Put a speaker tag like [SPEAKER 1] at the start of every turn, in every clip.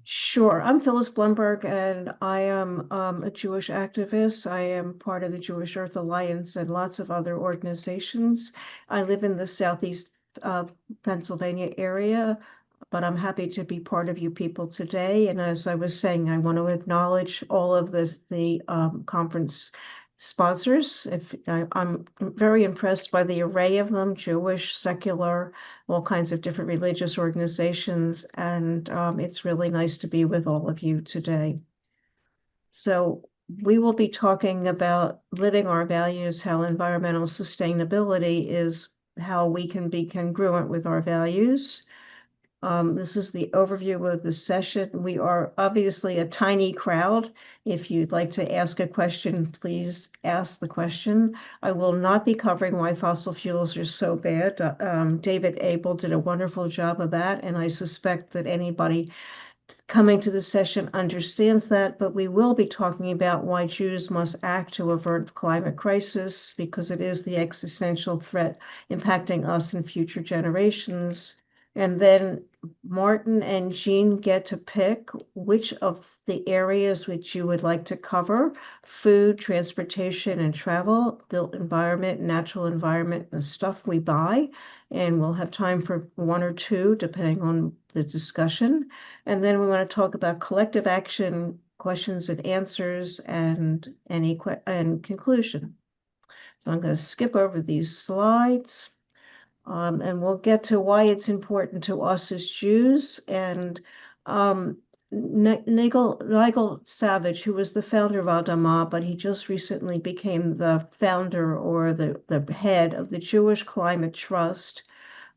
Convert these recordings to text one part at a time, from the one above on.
[SPEAKER 1] Sure. I'm Phyllis Blumberg, and I am a Jewish activist. I am part of the Jewish Earth Alliance and lots of other organizations. I live in the Southeast Pennsylvania area, but I'm happy to be part of you people today. And as I was saying, I want to acknowledge all of the conference sponsors. I'm very impressed by the array of them, Jewish, secular, all kinds of different religious organizations, and it's really nice to be with all of you today. So we will be talking about living our values, how environmental sustainability is how we can be congruent with our values. This is the overview of the session. We are obviously a tiny crowd. If you'd like to ask a question, please ask the question. I will not be covering why fossil fuels are so bad. David Abel did a wonderful job of that, and I suspect that anybody coming to the session understands that, but we will be talking about why Jews must act to avert the climate crisis, because it is the existential threat impacting us and future generations. And then Martin and Jean get to pick which of the areas which you would like to cover: food, transportation, and travel, built environment, natural environment, and the stuff we buy. And we'll have time for one or two, depending on the discussion. And then we want to talk about collective action, questions and answers, and conclusion. So I'm going to skip over these slides. And we'll get to why it's important to us as Jews. And Nigel Savage, who was the founder of Adamah, but he just recently became the founder or the head of the Jewish Climate Trust,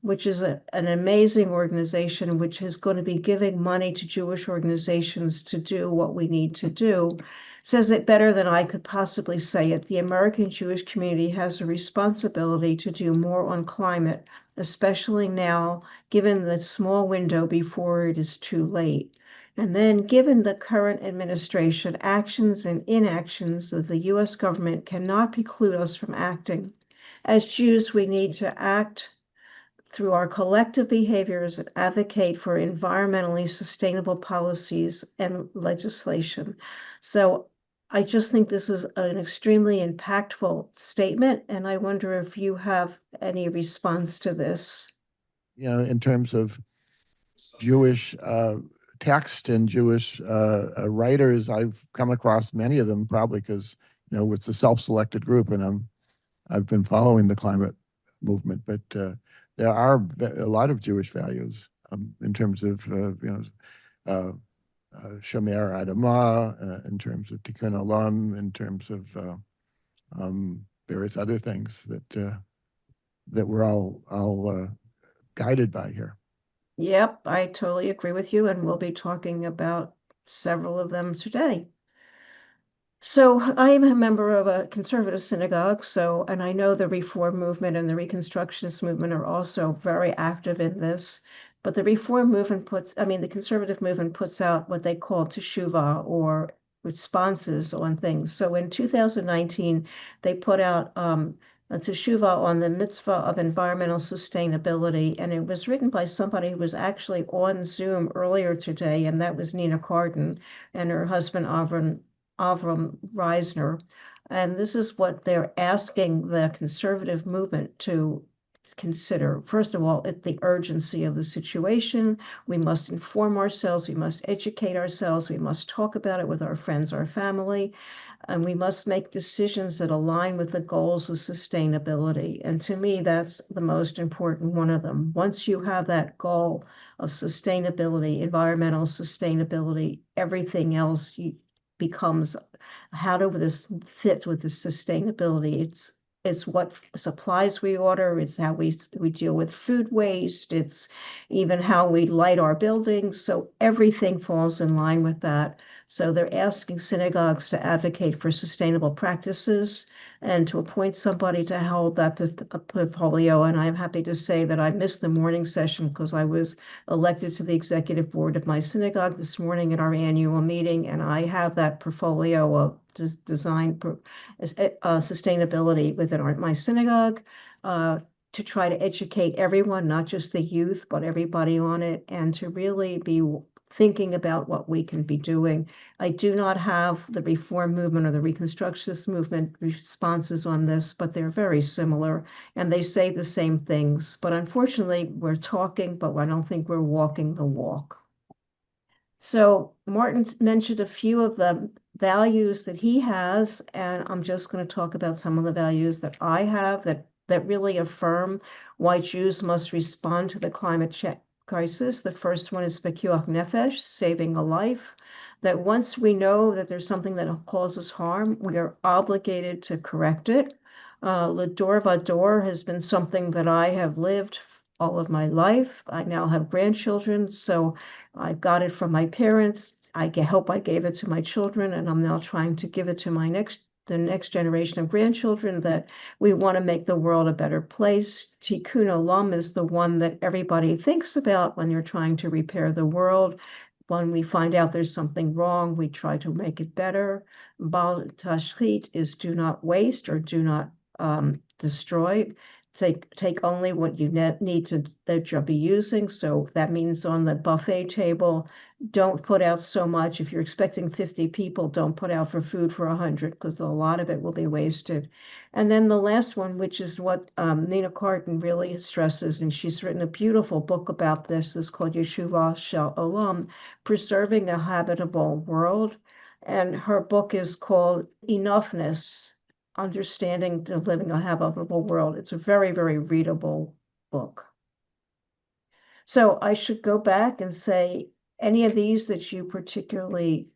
[SPEAKER 1] which is an amazing organization which is going to be giving money to Jewish organizations to do what we need to do, says it better than I could possibly say it. The American Jewish community has a responsibility to do more on climate, especially now, given the small window before it is too late. And then, given the current administration, actions and inactions of the US government cannot preclude us from acting. As Jews, we need to act through our collective behaviors and advocate for environmentally sustainable policies and legislation. So I just think this is an extremely impactful statement, and I wonder if you have any response to this.
[SPEAKER 2] You know, in terms of Jewish text and Jewish writers, I've come across many of them, probably because, you know, it's a self-selected group, and I've been following the climate movement, but there are a lot of Jewish values in terms of, Shomer Adamah, in terms of Tikkun Olam, in terms of various other things that we're all guided by here.
[SPEAKER 1] Yep, I totally agree with you, and we'll be talking about several of them today. So I am a member of a conservative synagogue, and I know the Reform movement and the Reconstructionist movement are also very active in this. But the Reform movement the conservative movement puts out what they call teshuvah, or responses on things. So in 2019, they put out a teshuvah on the mitzvah of environmental sustainability, and it was written by somebody who was actually on Zoom earlier today, and that was Nina Carden and her husband Avram Reisner. And this is what they're asking the conservative movement to consider. First of all, the urgency of the situation. We must inform ourselves. We must educate ourselves. We must talk about it with our friends, our family, and we must make decisions that align with the goals of sustainability. And to me, that's the most important one of them. Once you have that goal of sustainability, environmental sustainability, everything else becomes, how do this fit with the sustainability? It's what supplies we order, it's how we deal with food waste, it's even how we light our buildings. So everything falls in line with that. So they're asking synagogues to advocate for sustainable practices and to appoint somebody to hold that portfolio. And I'm happy to say that I missed the morning session because I was elected to the executive board of my synagogue this morning at our annual meeting, and I have that portfolio of design sustainability within my synagogue to try to educate everyone, not just the youth, but everybody on it, and to really be thinking about what we can be doing. I do not have the reform movement or the Reconstructionist movement responses on this, but they're very similar and they say the same things. But unfortunately, we're talking, but I don't think we're walking the walk. So Martin mentioned a few of the values that he has, and I'm just going to talk about some of the values that I have that really affirm why Jews must respond to the climate crisis. The first one is pekuach nefesh, saving a life. That once we know that there's something that causes harm, we are obligated to correct it. L'dor vador has been something that I have lived all of my life. I now have grandchildren, so I got it from my parents. Hope I gave it to my children, and I'm now trying to give it to the next generation of grandchildren, that we want to make the world a better place. Tikkun olam is the one that everybody thinks about when you're trying to repair the world. When we find out there's something wrong, we try to make it better. Bal tashchit is do not waste or do not destroy. Take only what you need to that you'll be using. So that means on the buffet table, don't put out so much. If you're expecting 50 people, don't put out for food for 100, because a lot of it will be wasted. And then the last one, which is what Nina Carton really stresses, and she's written a beautiful book about this, is called Yeshuvah Shel Olam, Preserving a Habitable World. And her book is called Enoughness, Understanding to Living a Habitable World. It's a very, very readable book. So I should go back and say, any of these that you particularly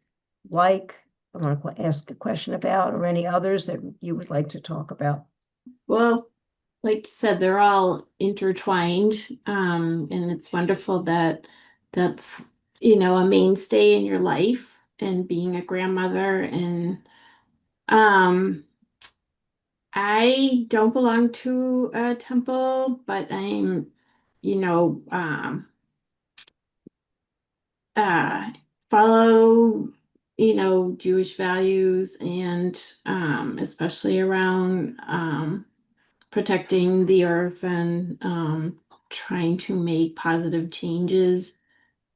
[SPEAKER 1] like, I want to ask a question about, or any others that you would like to talk about?
[SPEAKER 3] Well, like you said, they're all intertwined. And it's wonderful that that's, a mainstay in your life, and being a grandmother. And I don't belong to a temple, but I'm, you know, follow, Jewish values, and especially around protecting the earth, and trying to make positive changes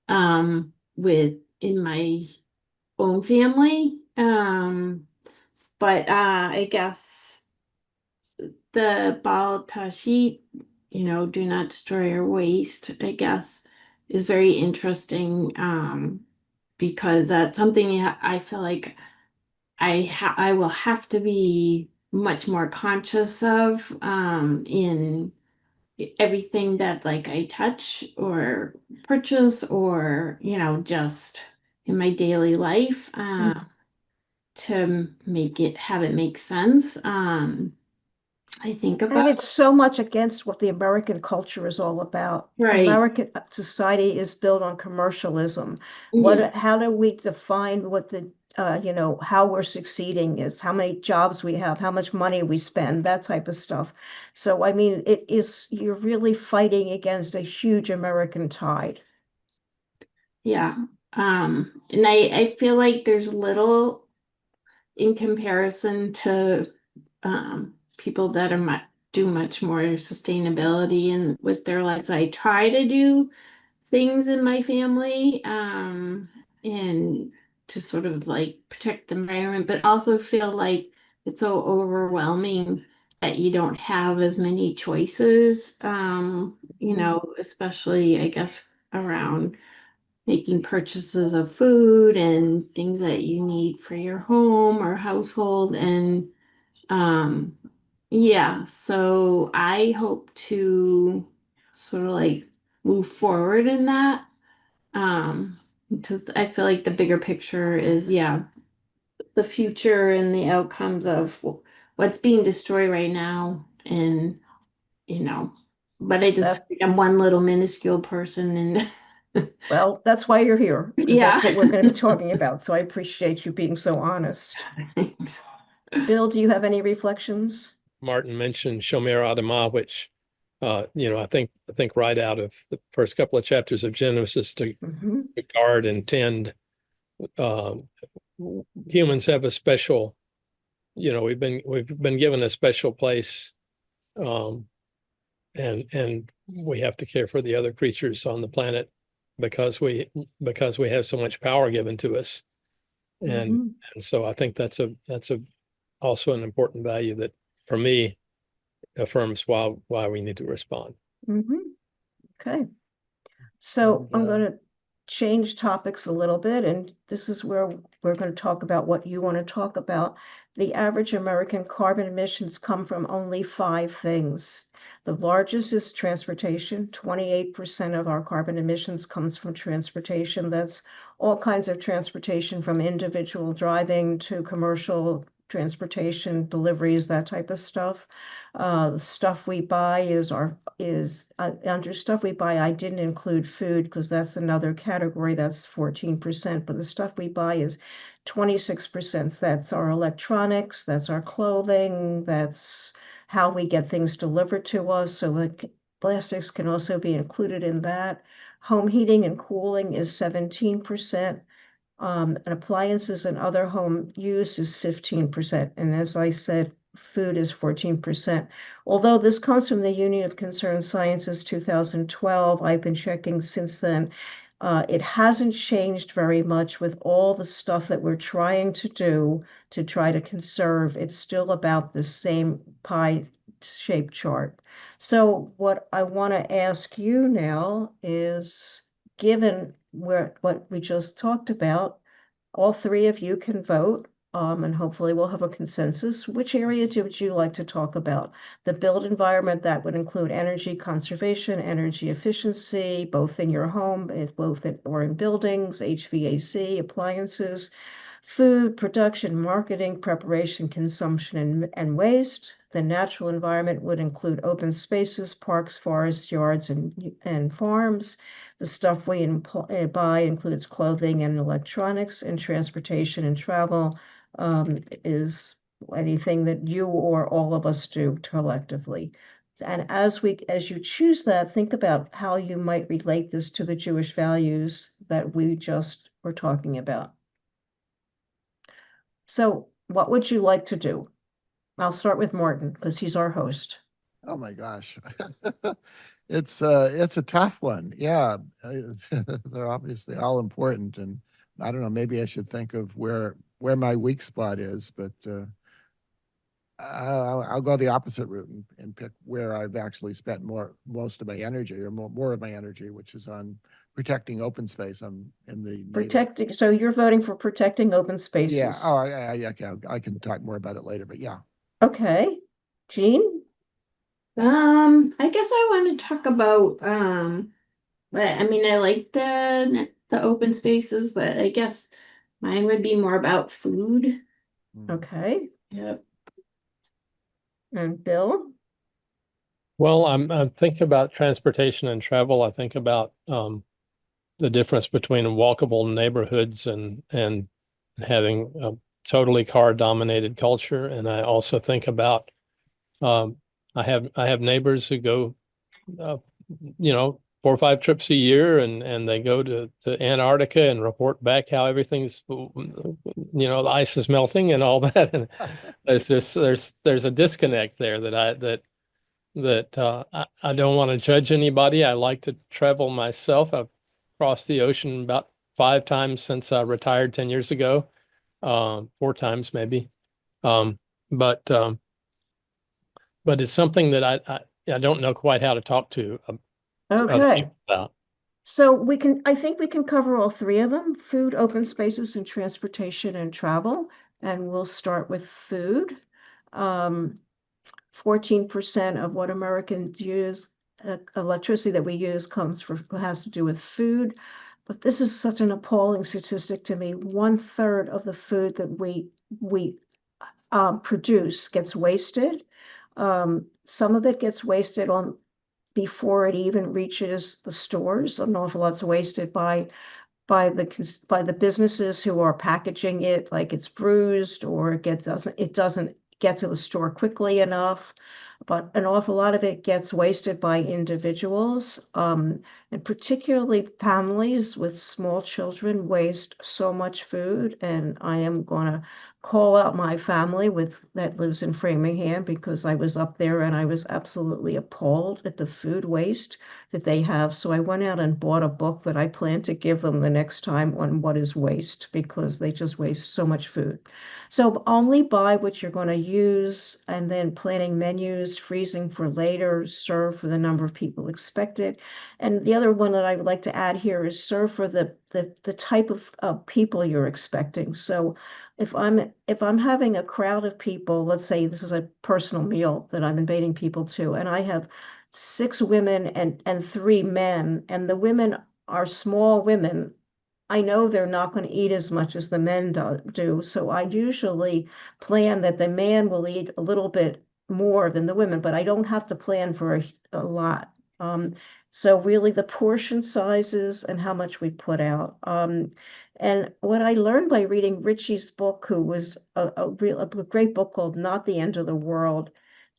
[SPEAKER 3] in my own family. But I guess the Baal Tashit, do not destroy or waste, I guess, is very interesting, because that's something I feel like I will have to be much more conscious of, in everything that, like, I touch or purchase, or just in my daily life, to have it make sense. I think
[SPEAKER 1] And
[SPEAKER 3] about.
[SPEAKER 1] it's so much against what the American culture is all about.
[SPEAKER 3] Right.
[SPEAKER 1] American society is built on commercialism.
[SPEAKER 3] Yeah.
[SPEAKER 1] How do we define what how we're succeeding is, how many jobs we have, how much money we spend, that type of stuff. So, I mean, you're really fighting against a huge American tide.
[SPEAKER 3] Yeah. And I feel like there's little in comparison to people that do much more sustainability and with their life. I try to do things in my family, and to sort of like protect the environment, but also feel like it's so overwhelming that you don't have as many choices, especially, I guess, around making purchases of food and things that you need for your home or household. And um yeah, so I hope to sort of like move forward in that, because I feel like the bigger picture is, yeah, the future and the outcomes of what's being destroyed right now. And you know but I just
[SPEAKER 1] That,
[SPEAKER 3] feel like I'm one little minuscule person, and
[SPEAKER 1] well, that's why you're here, because
[SPEAKER 3] yeah.
[SPEAKER 1] that's what we're going to be talking about. So I appreciate you being so honest.
[SPEAKER 3] Thanks.
[SPEAKER 1] Bill, do you have any reflections?
[SPEAKER 4] Martin mentioned Shomer Adamah, which, I think right out of the first couple of chapters of Genesis, to
[SPEAKER 1] Mhm.
[SPEAKER 4] guard and tend. Um, Humans have a special, we've been given a special place, and we have to care for the other creatures on the planet because we have so much power given to us. And so I think that's also an important value that for me affirms why we need to respond.
[SPEAKER 1] Okay. So I'm
[SPEAKER 2] And,
[SPEAKER 1] going to change topics a little bit, and this is where we're going to talk about what you want to talk about. The average American carbon emissions come from only 5 things. The largest is transportation. 28% of our carbon emissions comes from transportation. That's all kinds of transportation, from individual driving to commercial transportation, deliveries, that type of stuff. The stuff we buy under stuff we buy, I didn't include food because that's another category, that's 14%, but the stuff we buy is 26%. That's our electronics, that's our clothing, that's how we get things delivered to us. So like plastics can also be included in that. Home heating and cooling is 17%. And appliances and other home use is 15%. And as I said, food is 14%. Although this comes from the Union of Concerned Sciences 2012, I've been checking since then. It hasn't changed very much with all the stuff that we're trying to do to try to conserve. It's still about the same pie-shaped chart. So what I want to ask you now is, given what we just talked about, all 3 of you can vote, and hopefully we'll have a consensus. Which area would you like to talk about? The built environment, that would include energy conservation, energy efficiency, both in your home, or in buildings, HVAC, appliances, food, production, marketing, preparation, consumption, and waste. The natural environment would include open spaces, parks, forests, yards, and farms. The stuff we buy includes clothing and electronics, and transportation and travel is anything that you or all of us do collectively. And as you choose that, think about how you might relate this to the Jewish values that we just were talking about. So what would you like to do? I'll start with Martin because he's our host.
[SPEAKER 2] Oh my gosh. It's a tough one. Yeah. They're obviously all important, and I don't know, maybe I should think of where my weak spot is, but I'll go the opposite route and pick where I've actually spent most of my energy, or more of my energy, which is on protecting open space. I'm in the
[SPEAKER 1] protecting. So you're voting for protecting open spaces.
[SPEAKER 2] Yeah. Oh, I can talk more about it later, but yeah.
[SPEAKER 1] Okay. Jean?
[SPEAKER 3] I guess I want to talk about but I mean I like the open spaces, but I guess mine would be more about food.
[SPEAKER 1] Okay.
[SPEAKER 3] Yep.
[SPEAKER 1] And Bill?
[SPEAKER 4] Well, I'm thinking about transportation and travel. I think about the difference between walkable neighborhoods and having a totally car-dominated culture. And I also think about I have neighbors who go 4 or 5 trips a year, and they go to Antarctica and report back how everything's the ice is melting and all that. And there's a disconnect there that I don't want to judge anybody. I like to travel myself. I've crossed the ocean about 5 times since I retired 10 years ago, 4 times maybe. But it's something that I don't know quite how to talk to other
[SPEAKER 1] Okay.
[SPEAKER 4] people about.
[SPEAKER 1] So I think we can cover all 3 of them: food, open spaces, and transportation and travel. And we'll start with food. 14% of what Americans use, electricity that we use, has to do with food. But this is such an appalling statistic to me. 1/3 of the food that we produce gets wasted. Some of it gets wasted before it even reaches the stores. An awful lot's wasted by the businesses who are packaging it like it's bruised, or it doesn't get to the store quickly enough. But an awful lot of it gets wasted by individuals, and particularly families with small children waste so much food. And I am going to call out my family that lives in Framingham because I was up there and I was absolutely appalled at the food waste that they have. So I went out and bought a book that I plan to give them the next time on what is waste, because they just waste so much food. So only buy what you're going to use, and then planning menus, freezing for later, serve for the number of people expected. And the other one that I would like to add here is serve for the type of people you're expecting. So if I'm having a crowd of people, let's say this is a personal meal that I'm inviting people to, and I have 6 women and 3 men, and the women are small women, I know they're not going to eat as much as the men do. So I usually plan that the man will eat a little bit more than the women, but I don't have to plan for a lot. So really the portion sizes and how much we put out. And what I learned by reading Richie's book, who was a great book called Not the End of the World,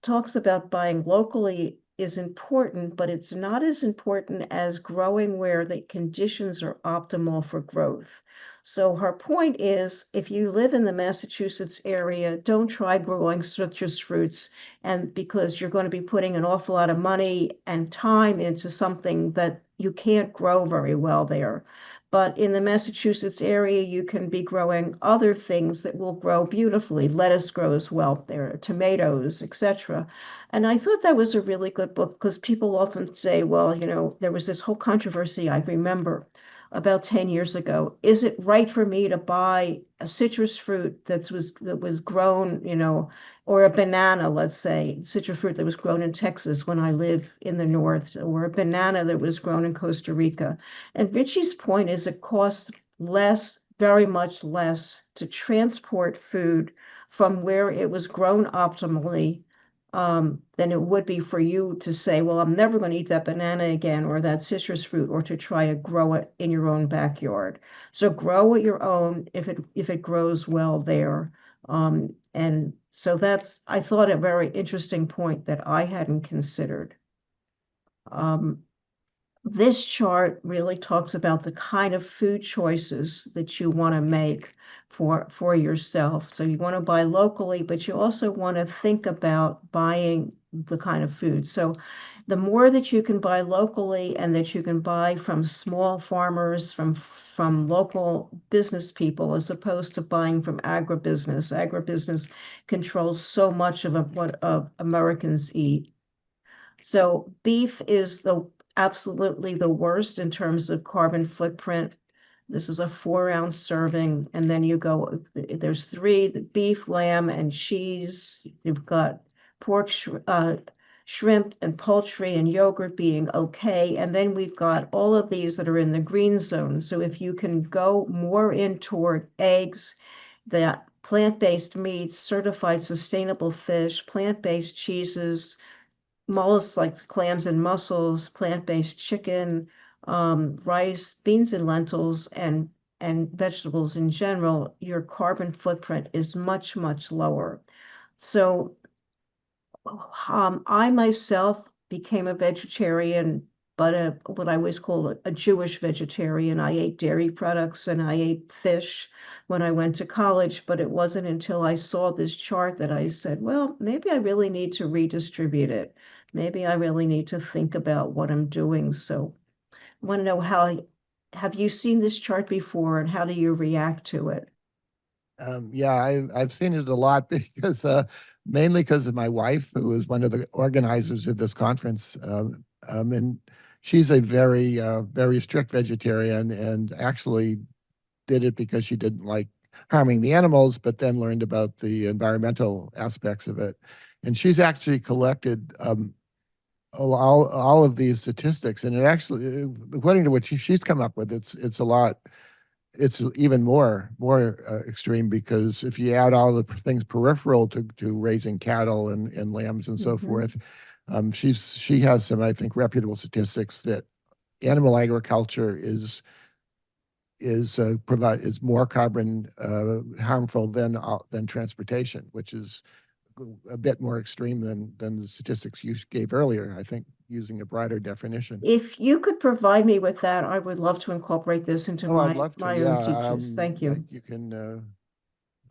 [SPEAKER 1] talks about buying locally is important, but it's not as important as growing where the conditions are optimal for growth. So her point is, if you live in the Massachusetts area, don't try growing citrus fruits, and because you're going to be putting an awful lot of money and time into something that you can't grow very well there. But in the Massachusetts area, you can be growing other things that will grow beautifully. Lettuce grows well there, tomatoes, etc. And I thought that was a really good book, because people often say, well, there was this whole controversy, I remember, about 10 years ago. Is it right for me to buy a citrus fruit that was grown, or a banana, let's say, citrus fruit that was grown in Texas when I live in the north, or a banana that was grown in Costa Rica? And Richie's point is it costs less, very much less, to transport food from where it was grown optimally than it would be for you to say, well, I'm never going to eat that banana again, or that citrus fruit, or to try to grow it in your own backyard. So grow it your own if it grows well there. And so that's, I thought, a very interesting point that I hadn't considered. This chart really talks about the kind of food choices that you want to make for yourself. So you want to buy locally, but you also want to think about buying the kind of food. So the more that you can buy locally, and that you can buy from small farmers, from local business people, as opposed to buying from agribusiness. Agribusiness controls so much of what Americans eat. So beef is absolutely the worst in terms of carbon footprint. This is a 4-ounce serving, and then there's 3: the beef, lamb, and cheese. You've got pork, shrimp, and poultry, and yogurt being okay. And then we've got all of these that are in the green zone. So if you can go more in toward eggs, that plant-based meats, certified sustainable fish, plant-based cheeses, mollusks like clams and mussels, plant-based chicken, rice, beans and lentils, and vegetables in general, your carbon footprint is much, much lower. So I myself became a vegetarian, but what I always call a Jewish vegetarian. I ate dairy products and I ate fish when I went to college, but it wasn't until I saw this chart that I said, well, maybe I really need to redistribute it. Maybe I really need to think about what I'm doing. So I want to know, have you seen this chart before, and how do you react to it?
[SPEAKER 2] Yeah, I've seen it a lot because mainly because of my wife, who was one of the organizers of this conference, and she's a very strict vegetarian, and actually did it because she didn't like harming the animals, but then learned about the environmental aspects of it. And she's actually collected all of these statistics, and it actually, according to what she's come up with, it's a lot. It's even more extreme, because if you add all the things peripheral to raising cattle and lambs and so forth, she has some, I think, reputable statistics that animal agriculture is more carbon harmful than transportation, which is a bit more extreme than the statistics you gave earlier, I think, using a broader definition.
[SPEAKER 1] If you could provide me with that, I would love to incorporate this into
[SPEAKER 2] I'd love to.
[SPEAKER 1] my
[SPEAKER 2] Yeah,
[SPEAKER 1] own teachings. Thank you.
[SPEAKER 2] you can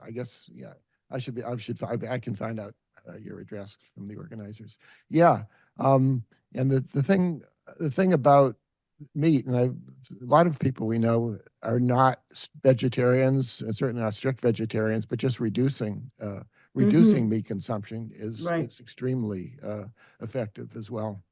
[SPEAKER 2] I guess, yeah, I can find out your address from the organizers. Yeah. And the thing about meat, and a lot of people we know are not vegetarians, and certainly not strict vegetarians, but just reducing meat consumption
[SPEAKER 1] Right.
[SPEAKER 2] is extremely effective as well.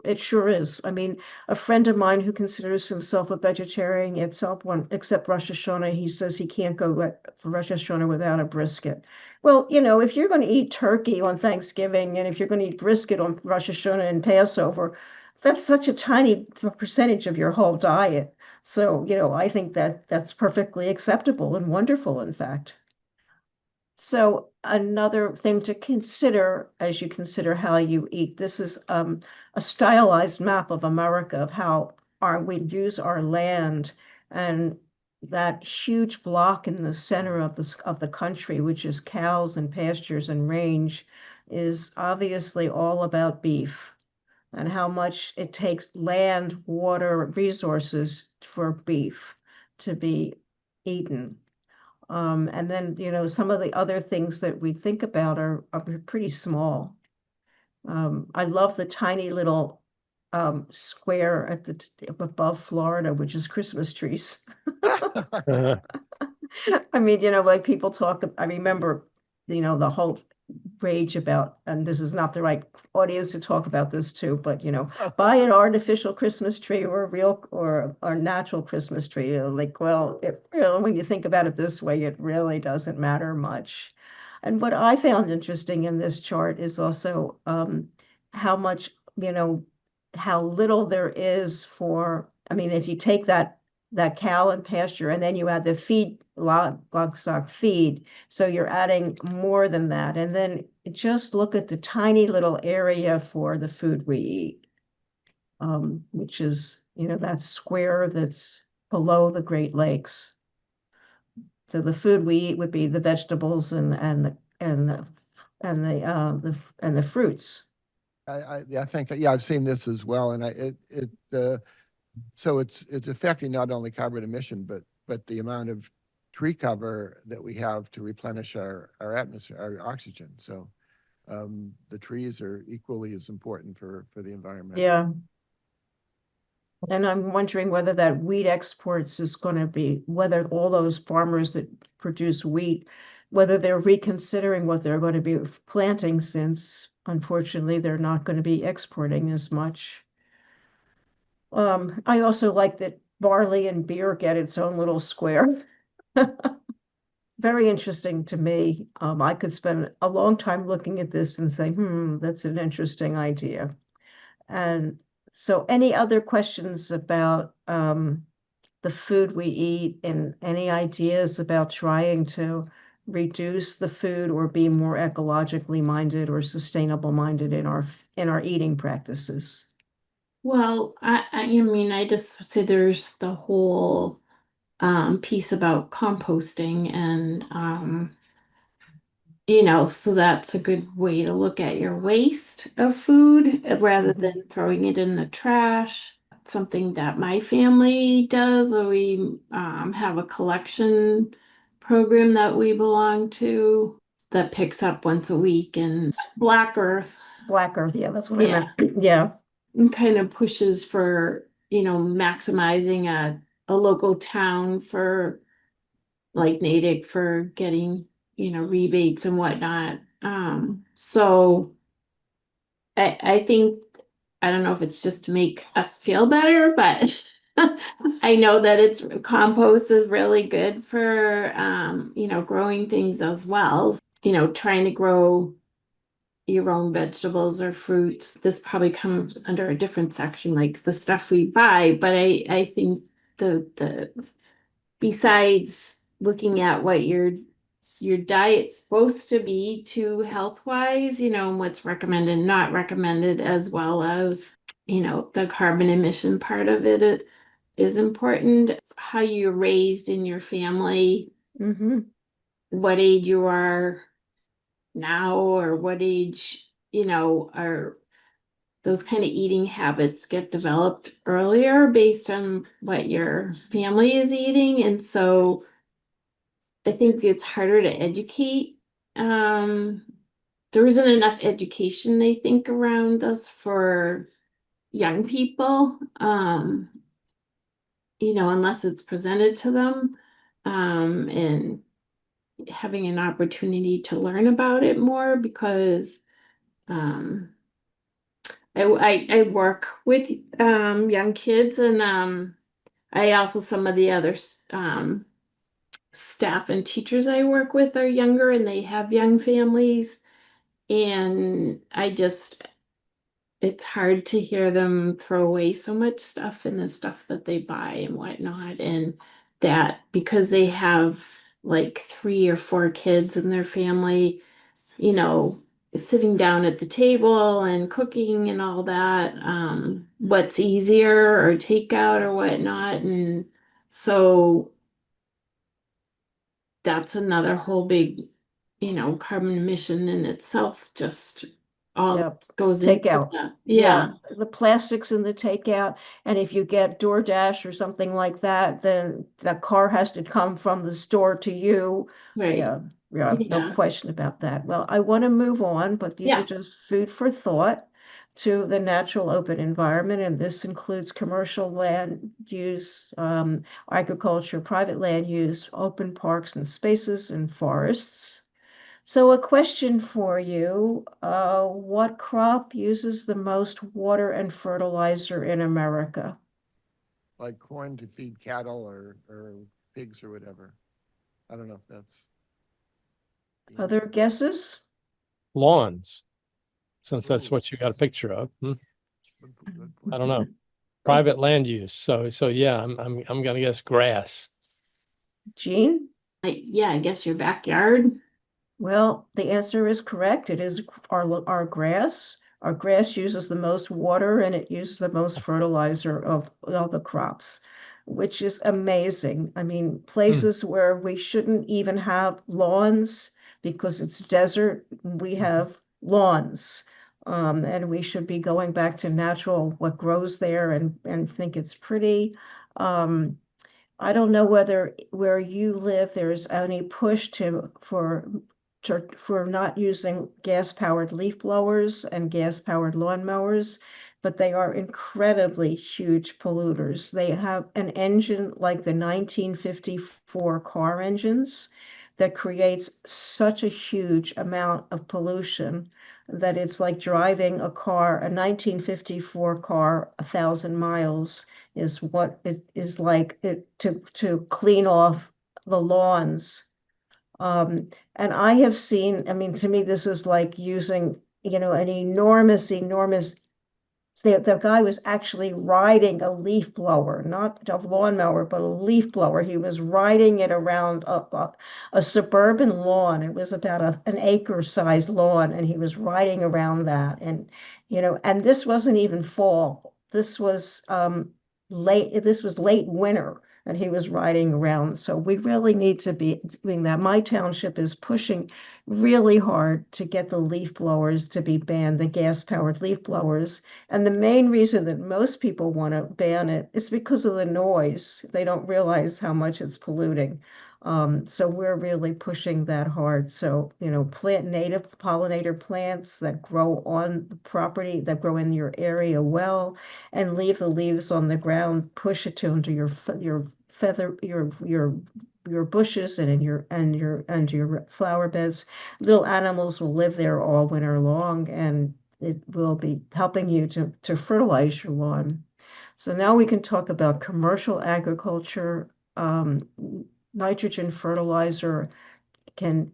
[SPEAKER 1] It sure is. I mean, a friend of mine who considers himself a vegetarian except Rosh Hashanah, he says he can't go for Rosh Hashanah without a brisket. Well, if you're going to eat turkey on Thanksgiving and if you're going to eat brisket on Rosh Hashanah and Passover, that's such a tiny percentage of your whole diet. So, I think that that's perfectly acceptable and wonderful, in fact. So another thing to consider as you consider how you eat, this is a stylized map of America of how we use our land, and that huge block in the center of the country, which is cows and pastures and range, is obviously all about beef and how much it takes land, water, resources for beef to be eaten. And then, some of the other things that we think about are pretty small. I love the tiny little square above Florida, which is Christmas trees. I mean, like people talk, I remember, the whole rage about, and this is not the right audience to talk about this too, but buy an artificial Christmas tree or a real or a natural Christmas tree. Like, well, when you think about it this way, it really doesn't matter much. And what I found interesting in this chart is also how much, how little there is for, I mean, if you take that cow and pasture and then you add the feed, livestock feed, so you're adding more than that. And then just look at the tiny little area for the food we eat, which is, that square that's below the Great Lakes. So the food we eat would be the vegetables and the fruits.
[SPEAKER 2] I think that, yeah, I've seen this as well, and so it's affecting not only carbon emission, but the amount of tree cover that we have to replenish our atmosphere, our oxygen. So the trees are equally as important for the environment.
[SPEAKER 1] Yeah. And I'm wondering whether that wheat exports is going to be, whether all those farmers that produce wheat, whether they're reconsidering what they're going to be planting, since unfortunately they're not going to be exporting as much. I also like that barley and beer get its own little square. Very interesting to me. I could spend a long time looking at this and saying, that's an interesting idea. And so any other questions about the food we eat and any ideas about trying to reduce the food or be more ecologically minded or sustainable minded in our eating practices?
[SPEAKER 3] Well, I mean, I just would say there's the whole piece about composting and so that's a good way to look at your waste of food rather than throwing it in the trash. It's something that my family does, where we have a collection program that we belong to that picks up once a week, and Black Earth.
[SPEAKER 1] Black Earth, yeah, that's what I
[SPEAKER 3] Yeah.
[SPEAKER 1] meant. Yeah.
[SPEAKER 3] And kind of pushes for, maximizing a local town for like Natick for getting, rebates and whatnot. So I think, I don't know if it's just to make us feel better, but I know that compost is really good for, growing things as well. Trying to grow your own vegetables or fruits. This probably comes under a different section, like the stuff we buy, but I think the besides looking at what your diet's supposed to be to health wise, and what's recommended, not recommended, as well as, the carbon emission part of it is important. How you're raised in your family,
[SPEAKER 1] Mm-hmm.
[SPEAKER 3] what age you are now, or what age, are those kind of eating habits get developed earlier based on what your family is eating. And so I think it's harder to educate. There isn't enough education, I think, around us for young people. Unless it's presented to them, and having an opportunity to learn about it more, because I work with young kids, and I also, some of the other staff and teachers I work with are younger and they have young families, and it's hard to hear them throw away so much stuff and the stuff that they buy and whatnot, and that because they have like 3 or 4 kids in their family, you know, sitting down at the table and cooking and all that, what's easier, or takeout or whatnot. And so that's another whole big, carbon emission in itself, just all
[SPEAKER 1] Yep.
[SPEAKER 3] that goes into
[SPEAKER 1] Takeout.
[SPEAKER 3] that.
[SPEAKER 1] Yeah, the plastics in the takeout, and if you get DoorDash or something like that, then the car has to come from the store to you.
[SPEAKER 3] Right.
[SPEAKER 1] Yeah, yeah, no
[SPEAKER 3] Yeah.
[SPEAKER 1] question about that. Well, I want to move on, but these are
[SPEAKER 3] Yeah.
[SPEAKER 1] just food for thought to the natural open environment, and this includes commercial land use, agriculture, private land use, open parks and spaces, and forests. So a question for you, what crop uses the most water and fertilizer in America?
[SPEAKER 2] Like corn to feed cattle or pigs or whatever. I don't know if that's the
[SPEAKER 1] Other
[SPEAKER 2] answer.
[SPEAKER 1] guesses?
[SPEAKER 4] Lawns, since that's
[SPEAKER 2] Ooh.
[SPEAKER 4] what you got a picture of.
[SPEAKER 2] Good
[SPEAKER 4] I
[SPEAKER 2] point.
[SPEAKER 4] don't know. Private land use. So yeah, I'm gonna guess grass.
[SPEAKER 1] Jean?
[SPEAKER 3] I guess your backyard.
[SPEAKER 1] Well, the answer is correct. It is our grass. Our grass uses the most water and it uses the most fertilizer of all the crops, which is amazing. I mean, places where we shouldn't even have lawns because it's desert, we have lawns. And we should be going back to natural, what grows there, and think it's pretty. Um, I don't know whether where you live, there's any push for not using gas-powered leaf blowers and gas-powered lawnmowers, but they are incredibly huge polluters. They have an engine like the 1954 car engines that creates such a huge amount of pollution that it's like driving a 1954 car 1,000 miles is what it is like to clean off the lawns. And I have seen, I mean, to me, this is like using, an enormous the guy was actually riding a leaf blower, not a lawnmower, but a leaf blower. He was riding it around a suburban lawn. It was about an acre-sized lawn, and he was riding around that. And this wasn't even fall. This was late. This was late winter, and he was riding around. So we really need to be doing that. My township is pushing really hard to get the leaf blowers to be banned, the gas-powered leaf blowers. And the main reason that most people want to ban it is because of the noise. They don't realize how much it's polluting. So we're really pushing that hard. So, plant native pollinator plants that grow on the property, that grow in your area well, and leave the leaves on the ground, push it into your feather, your bushes and in your flower beds. Little animals will live there all winter long, and it will be helping you to fertilize your lawn. So now we can talk about commercial agriculture. Nitrogen fertilizer can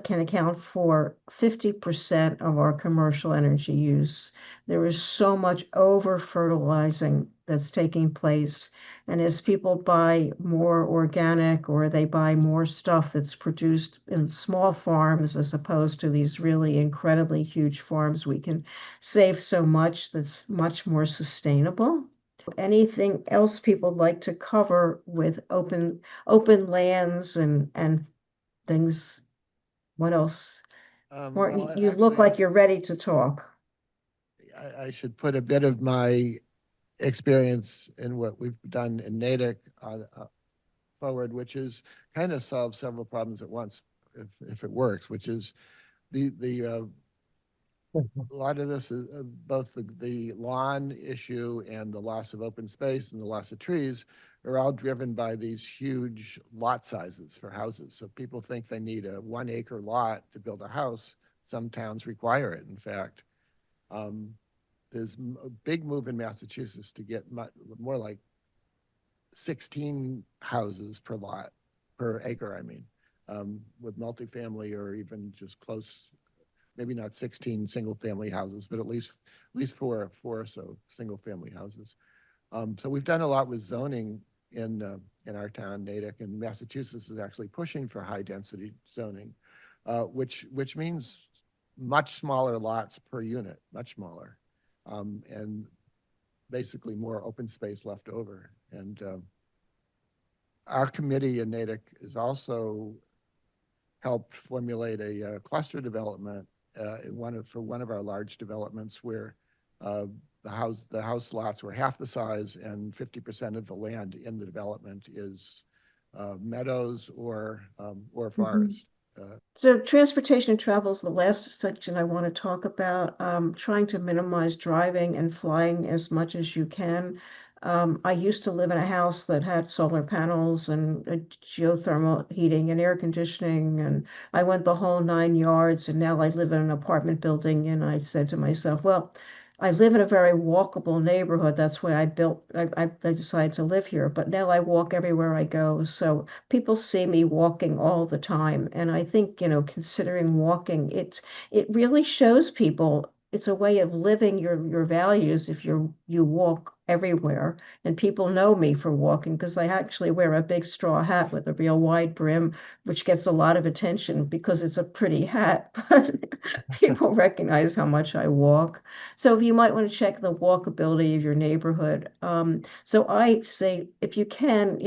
[SPEAKER 1] can account for 50% of our commercial energy use. There is so much over fertilizing that's taking place. And as people buy more organic or they buy more stuff that's produced in small farms as opposed to these really incredibly huge farms, we can save so much that's much more sustainable. Anything else people like to cover with open lands and things? What else? Martin,
[SPEAKER 2] Well,
[SPEAKER 1] you look
[SPEAKER 2] actually,
[SPEAKER 1] like you're ready to talk.
[SPEAKER 2] I should put a bit of my experience in what we've done in Natick forward, which is kind of solves several problems at once, if it works, which is a lot of this is both the lawn issue and the loss of open space and the loss of trees are all driven by these huge lot sizes for houses. So people think they need a 1 acre lot to build a house. Some towns require it, in fact. There's a big move in Massachusetts to get more like 16 houses per lot, per acre, I mean, with multifamily or even just close, maybe not 16 single-family houses, but at least four or so single-family houses. So we've done a lot with zoning in our town, Natick, and Massachusetts is actually pushing for high-density zoning, which means much smaller lots per unit, much smaller, and basically more open space left over. And our committee in Natick has also helped formulate a cluster development for one of our large developments where the house lots were half the size and 50% of the land in the development is meadows or forest.
[SPEAKER 1] So transportation and travel is the last section I want to talk about. Trying to minimize driving and flying as much as you can. I used to live in a house that had solar panels and geothermal heating and air conditioning, and I went the whole 9 yards. And now I live in an apartment building, and I said to myself, well, I live in a very walkable neighborhood. That's why I decided to live here. But now I walk everywhere I go. So people see me walking all the time. And I think, considering walking, it really shows people it's a way of living your values if you walk everywhere. And people know me for walking because I actually wear a big straw hat with a real wide brim, which gets a lot of attention because it's a pretty hat, but people recognize how much I walk. So you might want to check the walkability of your neighborhood. So I say, if you can,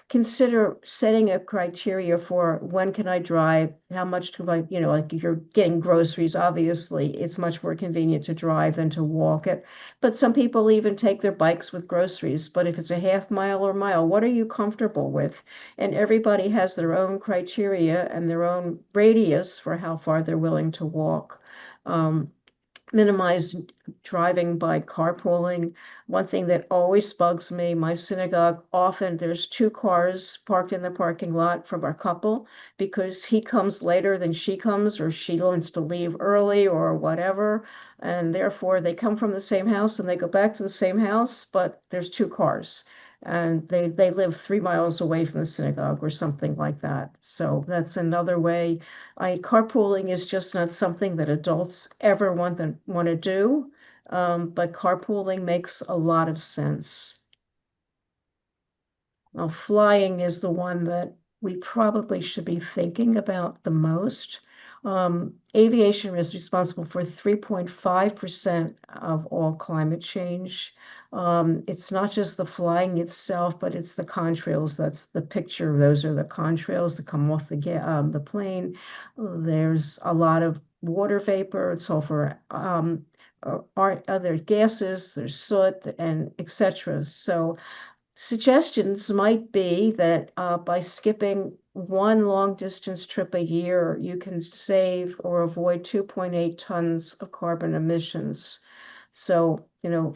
[SPEAKER 1] consider setting a criteria for when can I drive, how much do I, like if you're getting groceries, obviously it's much more convenient to drive than to walk it. But some people even take their bikes with groceries. But if it's a half mile or mile, what are you comfortable with? And everybody has their own criteria and their own radius for how far they're willing to walk. Minimize driving by carpooling. One thing that always bugs me, my synagogue, often there's 2 cars parked in the parking lot from our couple because he comes later than she comes, or she wants to leave early or whatever. And therefore they come from the same house and they go back to the same house, but there's 2 cars. And they live 3 miles away from the synagogue or something like that. So that's another way. Carpooling is just not something that adults ever want to do, but carpooling makes a lot of sense. Now, flying is the one that we probably should be thinking about the most. Aviation is responsible for 3.5% of all climate change. It's not just the flying itself, but it's the contrails. That's the picture. Those are the contrails that come off the plane. There's a lot of water vapor, sulfur, other gases, there's soot, and etc. So suggestions might be that by skipping one long distance trip a year, you can save or avoid 2.8 tons of carbon emissions. So,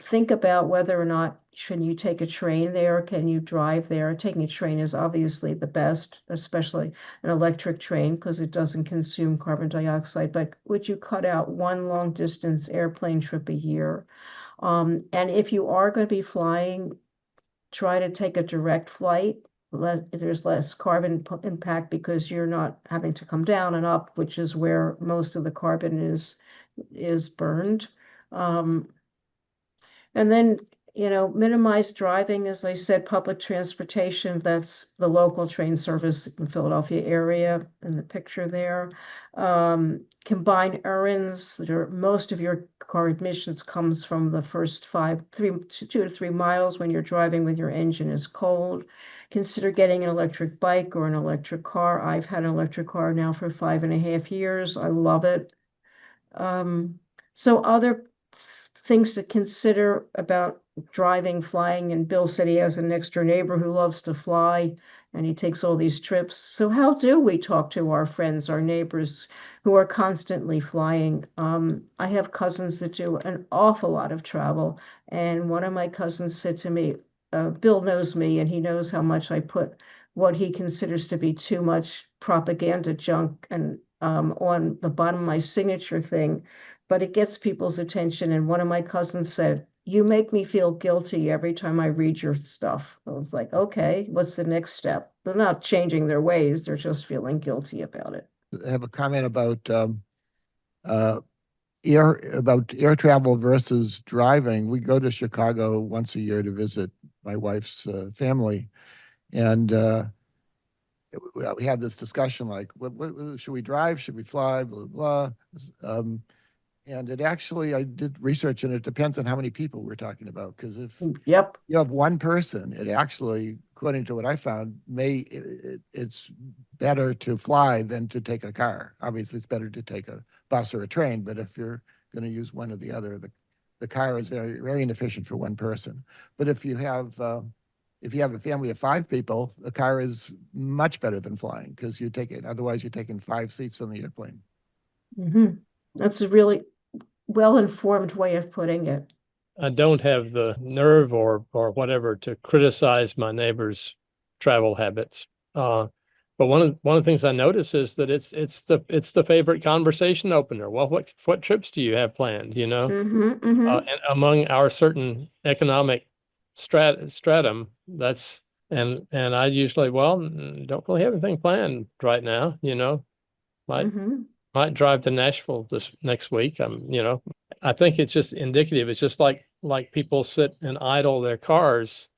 [SPEAKER 1] think about whether or not should you take a train there, can you drive there? Taking a train is obviously the best, especially an electric train because it doesn't consume carbon dioxide. But would you cut out one long distance airplane trip a year? And if you are going to be flying, try to take a direct flight. There's less carbon impact because you're not having to come down and up, which is where most of the carbon is burned. And then, minimize driving, as I said, public transportation. That's the local train service in Philadelphia area in the picture there. Combine errands. Most of your car emissions comes from the first 2 to 3 miles when you're driving with your engine is cold. Consider getting an electric bike or an electric car. I've had an electric car now for 5.5 years. I love it. So other things to consider about driving, flying, and Bill said he has a next door neighbor who loves to fly. and he takes all these trips. So how do we talk to our friends, our neighbors who are constantly flying? I have cousins that do an awful lot of travel, and one of my cousins said to me, Bill knows me, and he knows how much I put what he considers to be too much propaganda junk and on the bottom of my signature thing, but it gets people's attention. And one of my cousins said, "You make me feel guilty every time I read your stuff." I was like, okay, what's the next step? They're not changing their ways, they're just feeling guilty about it.
[SPEAKER 2] I have a comment uh, about air travel versus driving. We go to Chicago once a year to visit my wife's family, and we had this discussion like, what should we drive? Should we fly? Blah blah blah. And it actually, I did research, and it depends on how many people we're talking about. Because if
[SPEAKER 1] Yep.
[SPEAKER 2] you have one person, it actually, according to what I found, it's better to fly than to take a car. Obviously, it's better to take a bus or a train, but if you're going to use one or the other, the car is very, very inefficient for one person. But if you have a family of 5 people, the car is much better than flying, because otherwise you're taking 5 seats on the airplane.
[SPEAKER 1] Mm-hmm. That's a really well-informed way of putting it.
[SPEAKER 4] I don't have the nerve or whatever to criticize my neighbor's travel habits. But one of the things I notice is that it's the favorite conversation opener. Well, what trips do you have planned? You know,
[SPEAKER 1] Mm-hmm, mm-hmm.
[SPEAKER 4] and among our certain economic stratum, that's and I usually, well, don't really have anything planned right now. You know, might
[SPEAKER 1] Mm-hmm.
[SPEAKER 4] might drive to Nashville this next week. You know, I think it's just indicative. It's just like people sit and idle their cars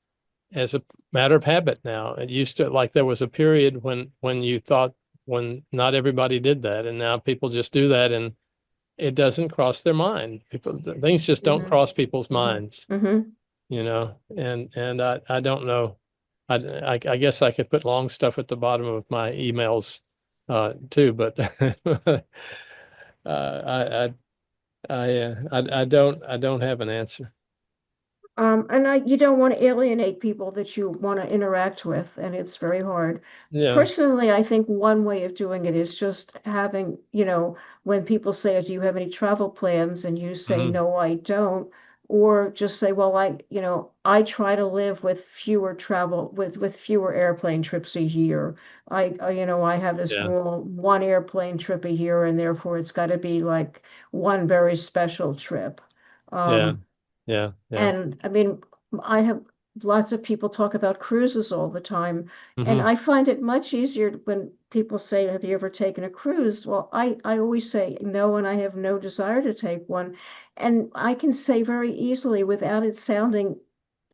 [SPEAKER 4] as a matter of habit now. It used to, like, there was a period when you thought, when not everybody did that, and now people just do that, and it doesn't cross their mind. Things just don't
[SPEAKER 1] Mhm.
[SPEAKER 4] cross people's
[SPEAKER 1] Mhm.
[SPEAKER 4] minds,
[SPEAKER 1] Mm-hmm.
[SPEAKER 4] you know. And I don't know. I guess I could put long stuff at the bottom of my emails too, but I I don't have an answer.
[SPEAKER 1] And you don't want to alienate people that you want to interact with, and it's very hard.
[SPEAKER 4] Yeah.
[SPEAKER 1] Personally, I think one way of doing it is just having, when people say, "Do you have any travel plans?" and you say,
[SPEAKER 4] Mhm.
[SPEAKER 1] "No, I don't," or just say, "Well, I try to live with fewer airplane trips a year. I have this
[SPEAKER 4] Yeah.
[SPEAKER 1] rule, one airplane trip a year, and therefore it's got to be like one very special trip."
[SPEAKER 4] Yeah.
[SPEAKER 1] Um,
[SPEAKER 4] Yeah. Yeah.
[SPEAKER 1] and I mean, I have lots of people talk about cruises all the time, and
[SPEAKER 4] Mhm.
[SPEAKER 1] I find it much easier when people say, "Have you ever taken a cruise?" Well, I always say no, and I have no desire to take one. And I can say very easily, without it sounding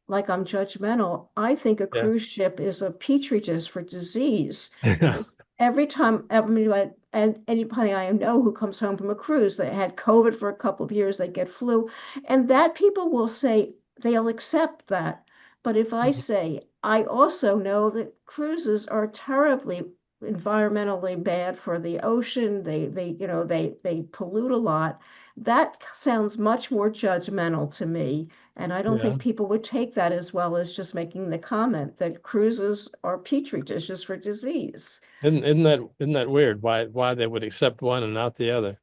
[SPEAKER 1] like I'm judgmental, I think a
[SPEAKER 4] Yeah.
[SPEAKER 1] cruise ship is a petri dish for disease.
[SPEAKER 4] Yeah.
[SPEAKER 1] Because every time anybody I know who comes home from a cruise, they had COVID for a couple of years, they get flu, and that people will say they'll accept that. But if I
[SPEAKER 4] Mhm.
[SPEAKER 1] say, I also know that cruises are terribly environmentally bad for the ocean, they pollute a lot. That sounds much more judgmental to me. And I don't
[SPEAKER 4] Yeah.
[SPEAKER 1] think people would take that as well as just making the comment that cruises are petri dishes for disease.
[SPEAKER 4] Isn't that weird? Why they would accept one and not the other?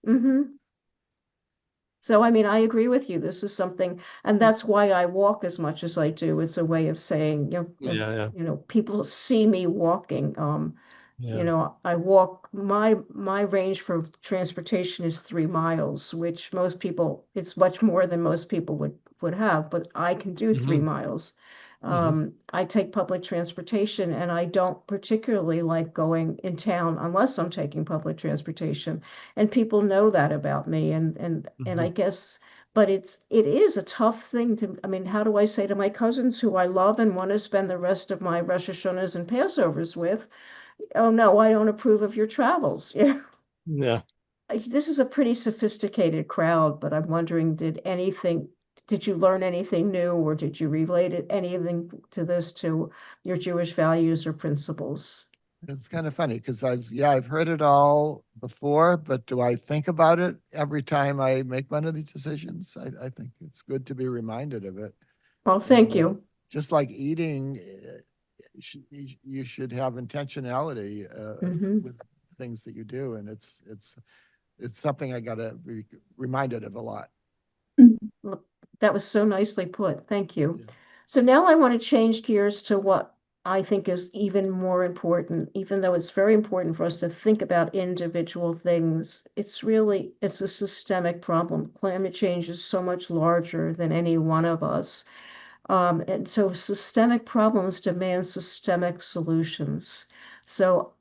[SPEAKER 1] Hmm. So, I mean, I agree with you. This is something, and that's why I walk as much as I do. It's a way of saying,
[SPEAKER 4] Yeah. Yeah.
[SPEAKER 1] people see me walking.
[SPEAKER 4] Yeah.
[SPEAKER 1] I walk, my range for transportation is 3 miles, which it's much more than most people would have, but I can do 3 miles.
[SPEAKER 4] Mhm.
[SPEAKER 1] I take public transportation, and I don't particularly like going in town unless I'm taking public transportation, and people know that about me. And I
[SPEAKER 4] Mhm.
[SPEAKER 1] guess, but it is a tough thing to, I mean, how do I say to my cousins who I love and want to spend the rest of my Rosh Hashanahs and Passovers with, "Oh no, I don't approve of your travels." Yeah.
[SPEAKER 4] Yeah.
[SPEAKER 1] This is a pretty sophisticated crowd, but I'm wondering, did you learn anything new, or did you relate anything to this to your Jewish values or principles?
[SPEAKER 2] It's kind of funny because I've heard it all before, but do I think about it every time I make one of these decisions? I think it's good to be reminded of it.
[SPEAKER 1] Well,
[SPEAKER 2] And
[SPEAKER 1] thank you.
[SPEAKER 2] just like eating, you should have intentionality
[SPEAKER 1] Mhm.
[SPEAKER 2] with things that you do, and it's something I got to be reminded of a lot.
[SPEAKER 1] Well, that was so nicely put. Thank you.
[SPEAKER 2] Yeah.
[SPEAKER 1] So now I want to change gears to what I think is even more important, even though it's very important for us to think about individual things. It's a systemic problem. Climate change is so much larger than any one of us. And so systemic problems demand systemic solutions. So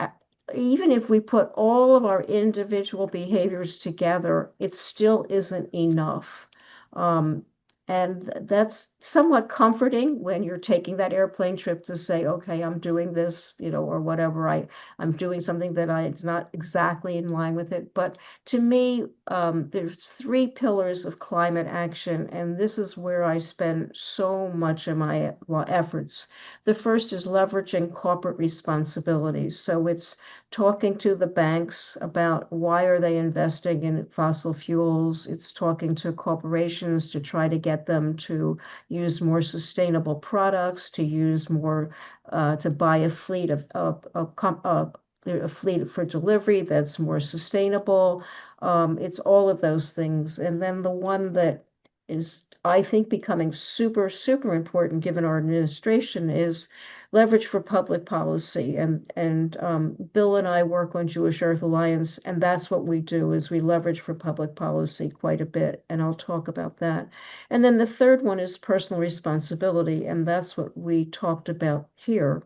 [SPEAKER 1] even if we put all of our individual behaviors together, it still isn't enough. Um, and that's somewhat comforting when you're taking that airplane trip to say, okay, I'm doing this, or whatever. I'm doing something that it's not exactly in line with it. But to me, there's three pillars of climate action, and this is where I spend so much of my efforts. The first is leveraging corporate responsibilities. So it's talking to the banks about why are they investing in fossil fuels. It's talking to corporations to try to get them to use more sustainable products, to use more, to buy a fleet a fleet for delivery that's more sustainable. It's all of those things. And then the one that is, I think, becoming super, super important given our administration is leverage for public policy. And Bill and I work on Jewish Earth Alliance, and that's what we do is we leverage for public policy quite a bit. And I'll talk about that. And then the third one is personal responsibility, and that's what we talked about here.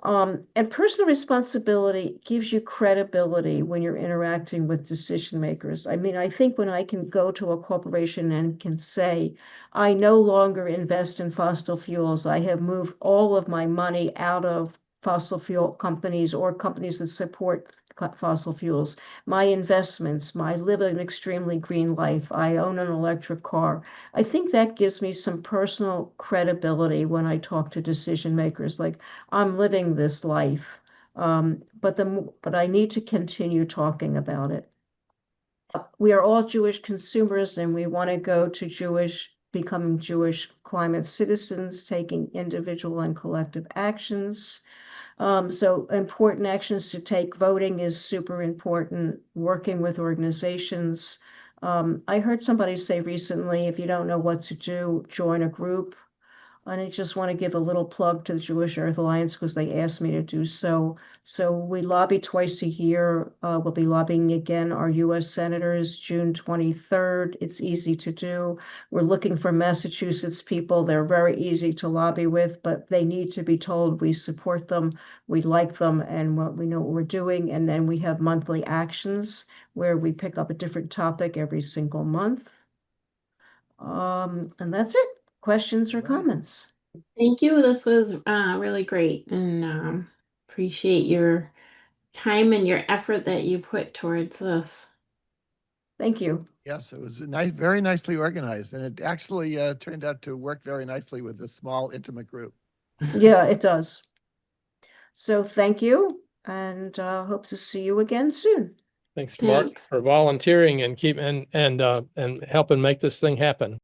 [SPEAKER 1] And personal responsibility gives you credibility when you're interacting with decision makers. I mean, I think when I can go to a corporation and can say, I no longer invest in fossil fuels, I have moved all of my money out of fossil fuel companies or companies that support fossil fuels, my investments, I live an extremely green life, I own an electric car. I think that gives me some personal credibility when I talk to decision makers. Like, I'm living this life, but I need to continue talking about it. We are all Jewish consumers, and we want to go to becoming Jewish climate citizens, taking individual and collective actions. So important actions to take. Voting is super important. Working with organizations. I heard somebody say recently, if you don't know what to do, join a group. And I just want to give a little plug to the Jewish Earth Alliance because they asked me to do so. So we lobby twice a year. We'll be lobbying again our U.S. senators June 23rd. It's easy to do. We're looking for Massachusetts people. They're very easy to lobby with, but they need to be told we support them, we like them, and we know what we're doing. And then we have monthly actions where we pick up a different topic every single month. And that's it. Questions or
[SPEAKER 2] Right.
[SPEAKER 1] comments?
[SPEAKER 3] Thank you. This was really great, and appreciate your time and your effort that you put towards this.
[SPEAKER 1] Thank you.
[SPEAKER 2] Yes, it was very nicely organized, and it actually turned out to work very nicely with this small, intimate group.
[SPEAKER 1] Yeah, it does. So thank you, and hope to see you again soon.
[SPEAKER 4] Thanks, Mark,
[SPEAKER 3] Thanks.
[SPEAKER 4] for volunteering and helping make this thing happen.